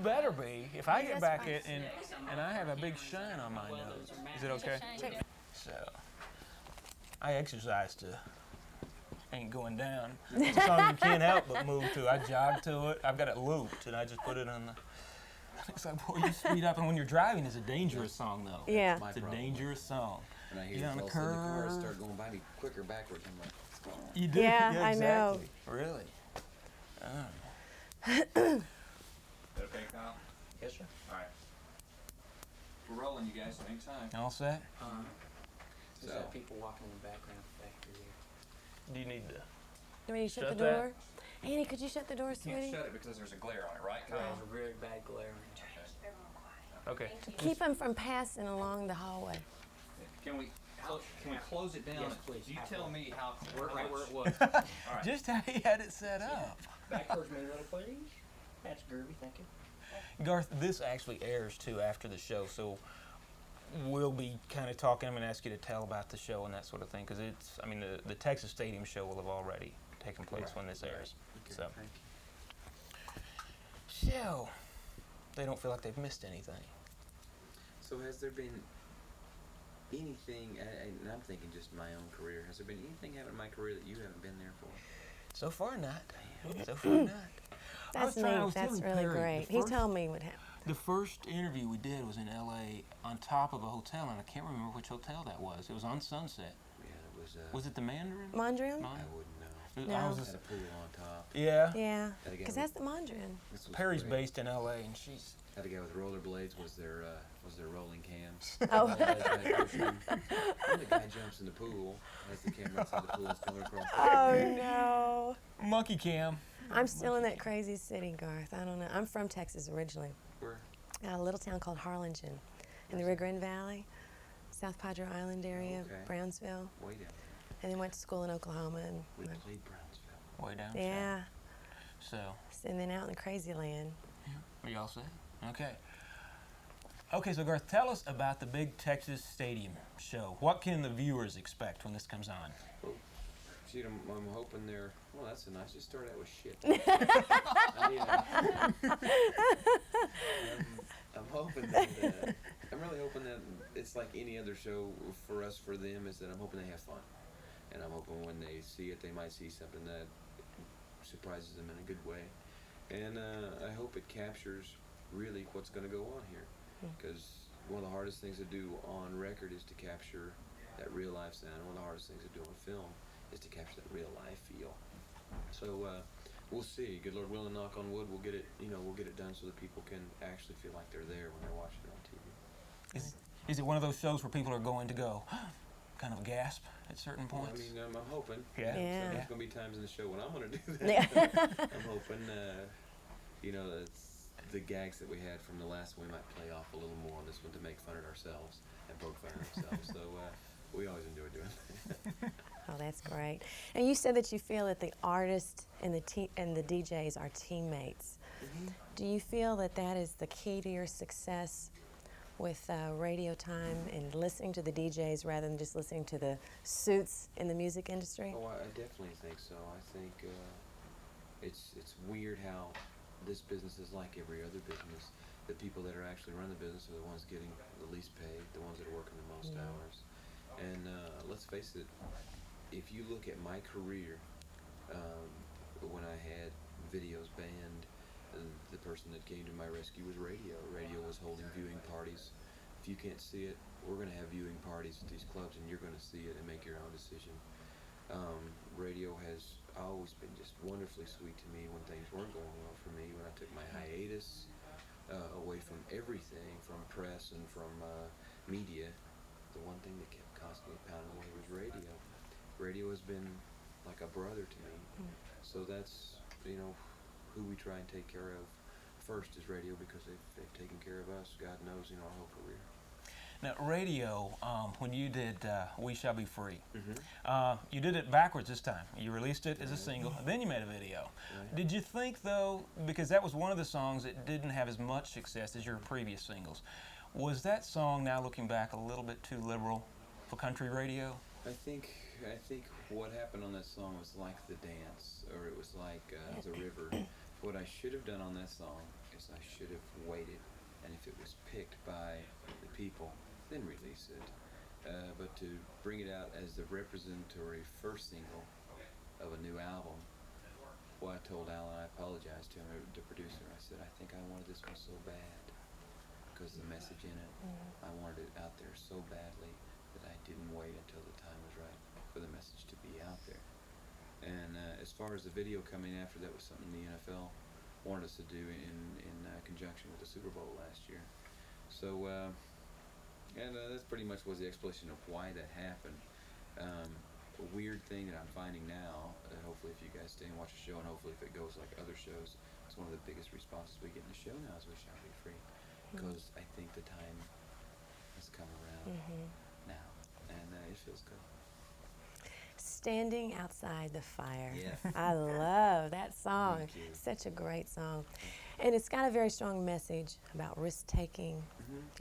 better be. If I get back it and I have a big shine on my nose, is it okay? So, I exercise to Ain't Going Down. It's a song you can't help but move to. I jog to it. I've got it looped, and I just put it on the... It's like, boy, you speed up, and when you're driving, it's a dangerous song, though. Yeah. It's a dangerous song. And I hear the chorus start going by me quicker backwards. I'm like, what's going on? You do? Yeah, Yeah, exactly. I know. Really? Is that okay, Kyle? Yes, sir. All right. We're rolling, you guys, anytime. All set? There's that people walking in the background back here. Do you need to... Do we need to shut Shut the door? Annie, could you shut the door, You can't sweetie? shut it because there's a glare on it, right, Kyle? There's a really bad glare. Okay. Keep them from passing along the hallway. Can we close it down? Yes, please. You tell me how Right where it was. All right. Just how he had it set up. Back towards me a little, please. That's groovy, thank you. Garth, this actually airs, too, after the show, so we'll be kind of talking. I'm going to ask you to tell about the show and that sort of thing, because it's, I mean, the Texas Stadium show will have already taken place when this airs. Okay, So. thank you. So, they don't feel like they've missed anything. So has there been anything, and I'm thinking just my own career, has there been anything happened in my career that you haven't been there for? So far, not. So far, not. That's neat. That's really great. He told me what happened. The first interview we did was in L.A. on top of a hotel, and I can't remember which hotel that was. It was on Sunset. Yeah, it was. Was it the Mandarin? Mondrian? I wouldn't know. No. I was Had just, a pool on top. yeah. Yeah, Had a guy because with- that's the Mondrian. This was Perry's great. based in L.A., and she's... Had a guy with rollerblades was their rolling cams. Oh. And the guy jumps in the pool as the camera inside the pool is going across the Oh, no. Monkey Cam. I'm still in that crazy city, Garth. I don't know. I'm from Texas originally. Where? A little town called Harlingen in the Rio Grande Valley, South Padre Island area, Okay. Brownsville. Way down. And then went to school in Oklahoma. And We played Brownsville. Way down yeah, south. and then out in the crazy land. Are y'all set? Okay. Okay, so Garth, tell us about the big Texas Stadium show. What can the viewers expect when this comes on? Oh, shit, I'm hoping they're. Well, that's a nice. Just start out with shit. I'm hoping that. I'm really hoping that it's like any other show for us, for them, is that I'm hoping they have fun, and I'm hoping when they see it, they might see something that surprises them in a good way, and I hope it captures really what's going to go on here, because one of the hardest things to do on record is to capture that real life sound. One of the hardest things to do on film is to capture that real life feel. So we'll see. Good Lord willing, knock on wood, we'll get it. We'll get it done so that people can actually feel like they're there when they're watching it on TV. Is it one of those shows where people are going to go, kind of gasp at certain Well, points? I mean, I'm hoping. Yeah. Yeah. So there's going to be times in the show when I'm going to do that. Yeah. I'm hoping, the gags that we had from the last one, we might play off a little more on this one to make fun of ourselves and poke fun at ourselves. So we always enjoy doing that. Oh, that's great. And you said that you feel that the artists and the DJs are teammates. Mm-hmm. Do you feel that that is the key to your success with radio time and listening to the DJs rather than just listening to the suits in the music industry? Oh, I definitely think so. I think it's weird how this business is like every other business. The people that are actually running the business are the ones getting the least paid, the ones that are working the most hours. And let's face it, if you look at my career, when I had videos banned, the person that came to my rescue was radio. Radio was holding viewing parties. If you can't see it, we're going to have viewing parties at these clubs, and you're going to see it and make your own decision. Radio has always been just wonderfully sweet to me when things weren't going well for me. When I took my hiatus away from everything, from press and from media, the one thing that kept constantly pounding away was radio. Radio has been like a brother to me. So that's, who we try and take care of first is radio, because they've taken care of us, God knows, our whole career. Now, radio, when you did We Shall Be Free, you did it backwards this time. You released it as a single, then you made a video. Did you think, though, because that was one of the songs that didn't have as much success as your previous singles, was that song, now looking back, a little bit too liberal for country radio? I think what happened on that song was like the dance, or it was like the river. What I should have done on that song because I should have waited, and if it was picked by the people, then release it. But to bring it out as the representatory first single of a new album, well, I told Alan, I apologized to him, the producer. I said, I think I wanted this one so bad because the message in it, I wanted it out there so badly that I didn't wait until the time was right for the message to be out there. And as far as the video coming after, that was something the NFL wanted us to do in conjunction with the Super Bowl last year. So, that's pretty much was the explanation of why that happened. A weird thing that I'm finding now, hopefully if you guys stay and watch the show, and hopefully if it goes like other shows, it's one of the biggest responses we get in the show now is We Shall Be Free. Because I think the time has come around now, and it feels good. Standing Outside the Fire. Yeah. I love that song. Thank you. Such a great song. And it's got a very strong message about risk-taking,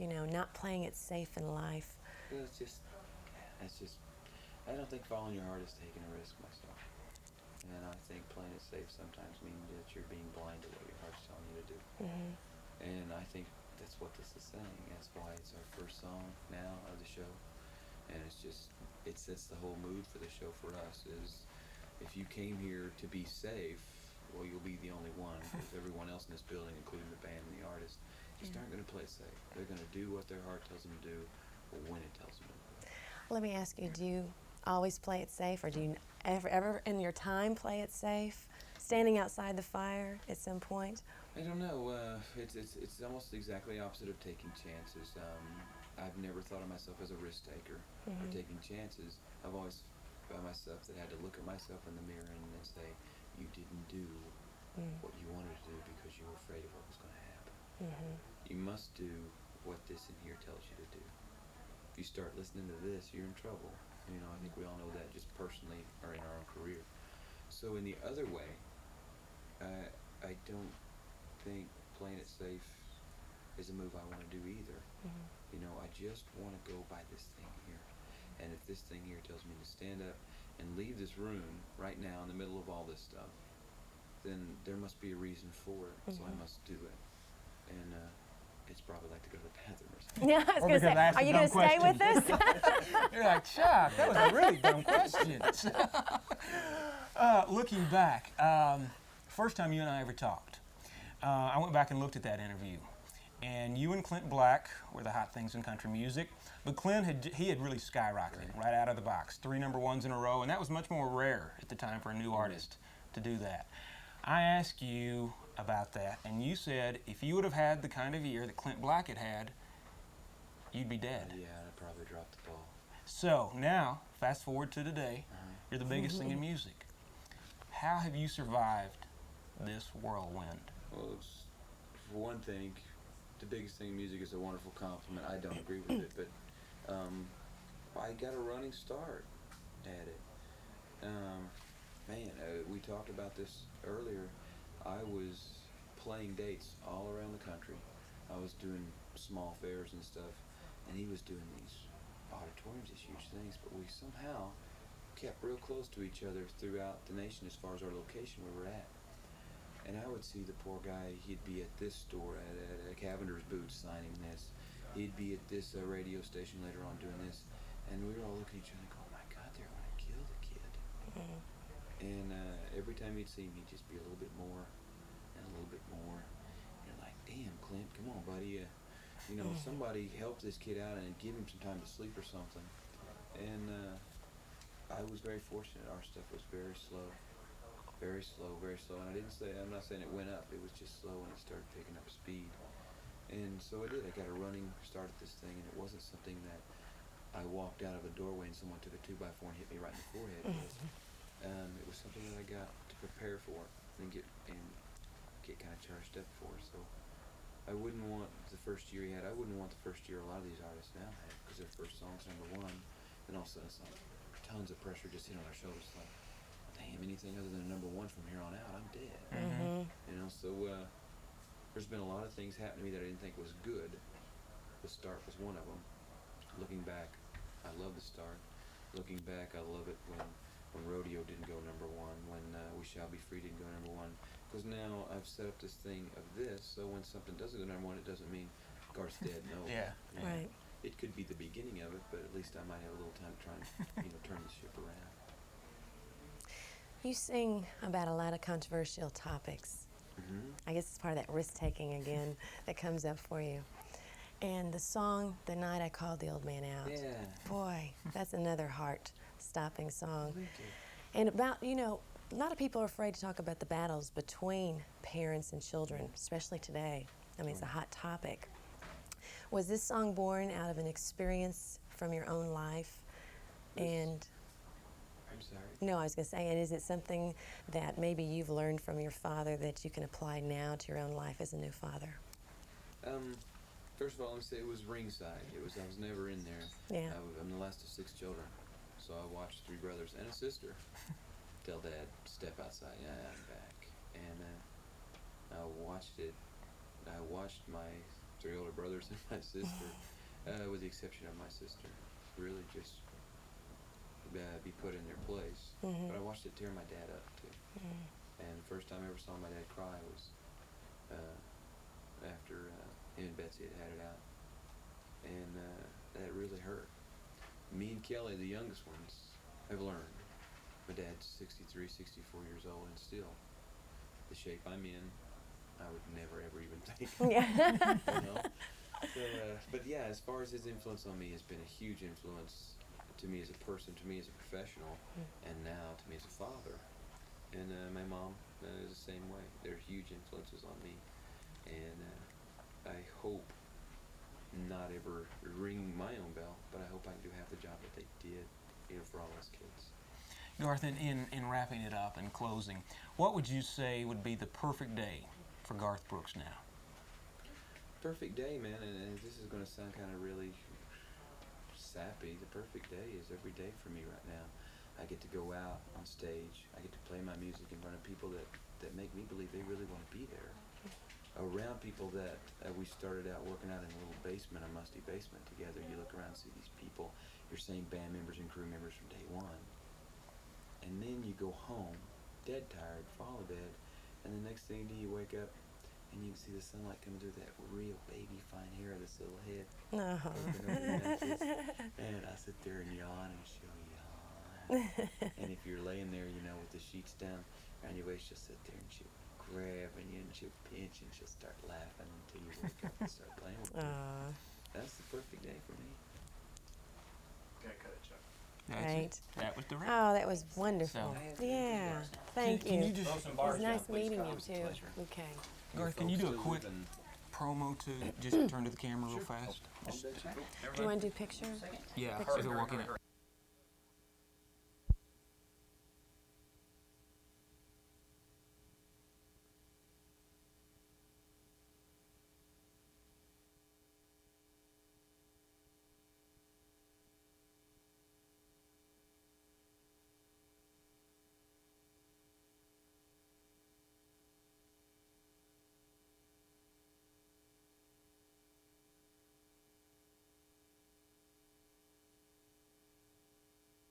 you know, not playing it safe in life. Well, it's just, I don't think following your heart is taking a risk myself. And I think playing it safe sometimes means that you're being blind to what your heart's telling you to do. And I think that's what this is saying. That's why it's our first song now of the show. And it's just, it sets the whole mood for the show for us is if you came here to be safe, well, you'll be the only one. If everyone else in this building, including the band and the artist, just aren't going to play safe. They're going to do what their heart tells them to do or when it tells them to do. Let me ask you, do you always play it safe, or do you ever in your time play it safe? Standing outside the fire at some point? I don't know. It's almost exactly opposite of taking chances. I've never thought of myself as a risk taker or taking chances. I've always found myself that I had to look at myself in the mirror and say, you didn't do what you wanted to do because you were afraid of what was going to happen. You must do what this in here tells you to do. If you start listening to this, you're in trouble. You know, I think we all know that just personally or in our own career. So in the other way, I don't think playing it safe is a move I want to do either. You know, I just want to go by this thing here. And if this thing here tells me to stand up and leave this room right now in the middle of all this stuff, then there must be a reason for it. So I must do it. And it's probably like to go to the bathroom or something. Yeah, I was going to say, are you going to stay with us? You're like, Chuck, that was a really dumb question. Looking back, first time you and I ever talked, I went back and looked at that interview. And you and Clint Black were the hot things in country music. But Clint had really skyrocketed right out of the box. 3 number ones in a row, and that was much more rare at the time for a new artist to do that. I asked you about that, and you said if you would have had the kind of year that Clint Black had had, you'd be dead. Yeah, I'd probably drop the ball. So now, fast forward to today, you're the biggest thing in music. How have you survived this whirlwind? Well, for one thing, the biggest thing in music is a wonderful compliment. I don't agree with it, but I got a running start at it. We talked about this earlier. I was playing dates all around the country. I was doing small fairs and stuff, and he was doing these auditoriums, these huge things, but we somehow kept real close to each other throughout the nation as far as our location where we're at. And I would see the poor guy, he'd be at this store, at Cavender's Boots signing this. He'd be at this radio station later on doing this. And we were all looking at each other and go, oh my God, they're going to kill the kid. And every time you'd see him, he'd just be a little bit more and a little bit more. And you're like, damn, Clint, come on, buddy. You know, somebody help this kid out and give him some time to sleep or something. And I was very fortunate. Our stuff was very slow. Very slow, very slow. And I'm not saying it went up. It was just slow and it started picking up speed. And so I did. I got a running start at this thing, and it wasn't something that I walked out of a doorway and someone took a 2x4 and hit me right in the forehead with. It was something that I got to prepare for and get kind of charged up for. So I wouldn't want the first year he had. I wouldn't want the first year a lot of these artists now have, because their first song's #1, and all of a sudden it's like tons of pressure just hitting on their shoulders. Like, damn, anything other than a #1 from here on out, I'm dead. You know, so there's been a lot of things happen to me that I didn't think was good. The start was one of them. Looking back, I love the start. Looking back, I love it when Rodeo didn't go #1, when We Shall Be Free didn't go #1, Because now I've set up this thing of this, so when something doesn't go number one, it doesn't mean Garth's dead. No. Yeah. You know, Right. It could be the beginning of it, but at least I might have a little time to try and turn the ship around. You sing about a lot of controversial topics. Mm-hmm. I guess it's part of that risk-taking again that comes up for you. And the song, The Night I Called the Old Man Out. Yeah. Boy, that's another heart-stopping song. Thank you. And about, you know, a lot of people are afraid to talk about the battles between parents and children, especially today. I mean, it's a hot topic. Was this song born out of an experience from your own life? And I'm sorry. no, I was going to say, and is it something that maybe you've learned from your father that you can apply now to your own life as a new father? First of all, let me say it was ringside. I was never in there. Yeah. I'm the last of 6 children, so I watched 3 brothers and a sister tell Dad, step outside. Yeah, I'm back. And I watched it. I watched my 3 older brothers and my sister, with the exception of my sister, really just be put in their place. Mm-hmm. But I watched it tear my dad up too. Mm-hmm. And the first time I ever saw my dad cry was after him and Betsy had it out, and that really hurt. Me and Kelly, the youngest ones, have learned. My dad's 63, 64 years old, and still, the shape I'm in, I would never ever even think. Yeah. You know? But yeah, as far as his influence on me, has been a huge influence to me as a person, to me as a professional, and now to me as a father. And my mom is the same way. They're huge influences on me, and I hope not ever ring my own bell, but I hope I can do half the job that they did, for all us kids. Garth, in wrapping it up and closing, what would you say would be the perfect day for Garth Brooks now? Perfect day, man, and this is going to sound kind of really sappy. The perfect day is every day for me right now. I get to go out on stage. I get to play my music in front of people that make me believe they really want to be there. Around people that we started out working out in a little basement, a musty basement together. You look around and see these people, your same band members and crew members from day one. And then you go home, dead tired, fall dead, and the next thing you wake up and you can see the sunlight coming through that real baby fine hair of this little head. Uh-huh. Open over the knuckles. And I sit there and yawn and she'll yawn. And if you're laying there, with the sheets down around your waist, she'll sit there and she'll grab you and she'll pinch and she'll start laughing until you wake up and start playing with you. That's the perfect day for me. Okay, cut it, Chuck. That's Right. it. That was the wrap. Oh, that was wonderful. So- Yeah. Thank Can you. you just, It was nice meeting you, It was a too. pleasure. Okay. Garth, can you do a Folks quick still live promo to just turn to the camera real fast? in- Do you want to do pictures? Yeah, as we're walking out.